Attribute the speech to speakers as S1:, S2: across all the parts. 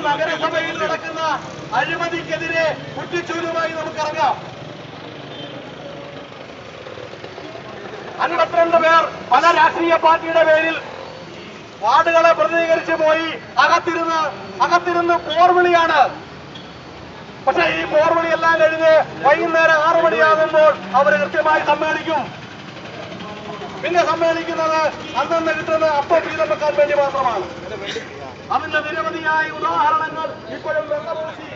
S1: നഗരസഭയിൽ നടക്കുന്ന അഴിമതിക്കെതിരെ കുറ്റിച്ചൂലുമായി നമുക്കിറങ്ങാം. 52 പേർ പല രാഷ്ട്രീയ പാർട്ടിയുടെ പേരിൽ വാർഡുകളെ പ്രതിനിധീകരിച്ച് പോയി അകത്തിരുന്ന് പോർവിളിയാണ്. പക്ഷെ ഈ പോർവിളി എല്ലാം കഴിഞ്ഞ് വൈകുന്നേരം 6 മണിയാകുമ്പോൾ അവർ കൃത്യമായി സമ്മേളിക്കും. പിന്നെ സമ്മേളിക്കുന്നത് അന്നന്ന് കിട്ടുന്ന അപ്പം വീതം വെക്കാൻ വേണ്ടി മാത്രമാണ്. അതിന്റെ നിരവധിയായ ഉദാഹരണങ്ങൾ ഇപ്പോഴും വെള്ളപൂശി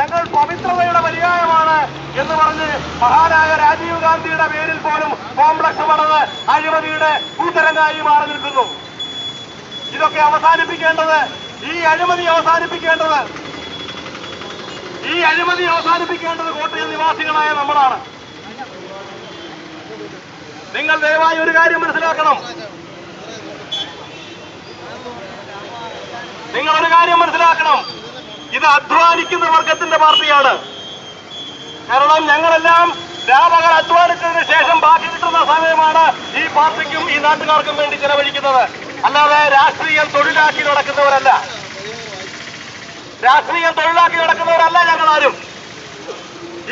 S1: ഞങ്ങൾ പവിത്രതയുടെ പര്യായമാണ് എന്ന് പറഞ്ഞ് മഹാനായ രാജീവ് ഗാന്ധിയുടെ പേരിൽ പോലും കോംപ്ലക്സ് പണിത് അഴിമതിയുടെ കൂത്തരങ്ങായി മാറി നിൽക്കുന്നു. ഇതൊക്കെ അവസാനിപ്പിക്കേണ്ടത്, ഈ അഴിമതി അവസാനിപ്പിക്കേണ്ടത് കോട്ടയം നിവാസികളായ നമ്മളാണ്. നിങ്ങൾ ദയവായി ഒരു കാര്യം മനസ്സിലാക്കണം. ഇത് അധ്വാനിക്കുന്ന വർഗത്തിന്റെ പാർട്ടിയാണ്. കാരണം ഞങ്ങളെല്ലാം രാപകൽ അധ്വാനിച്ചതിന് ശേഷം ബാക്കി കിട്ടുന്ന സമയമാണ് ഈ പാർട്ടിക്കും ഈ നാട്ടുകാർക്കും വേണ്ടി ചെലവഴിക്കുന്നത്. അല്ലാതെ രാഷ്ട്രീയം തൊഴിലാക്കി നടക്കുന്നവരല്ല ഞങ്ങളാരും.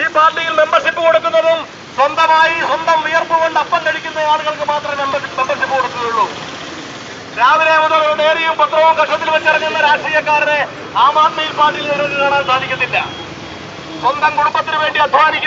S1: ഈ പാർട്ടിയിൽ മെമ്പർഷിപ്പ് കൊടുക്കുന്നതും സ്വന്തം വിയർപ്പ് കൊണ്ട് അപ്പം കഴിക്കുന്ന ആളുകൾക്ക് മാത്രമേ മെമ്പർഷിപ്പ് കൊടുക്കുകയുള്ളൂ. രാവിലെ മുതൽ ഡയറിയും പത്രവും കഷത്തിൽ വെച്ചിറങ്ങുന്ന രാഷ്ട്രീയക്കാരനെ ആം ആദ്മി പാർട്ടിയിൽ കാണാൻ സാധിക്കത്തില്ല. സ്വന്തം കുടുംബത്തിന് വേണ്ടി അധ്വാനിക്കുന്ന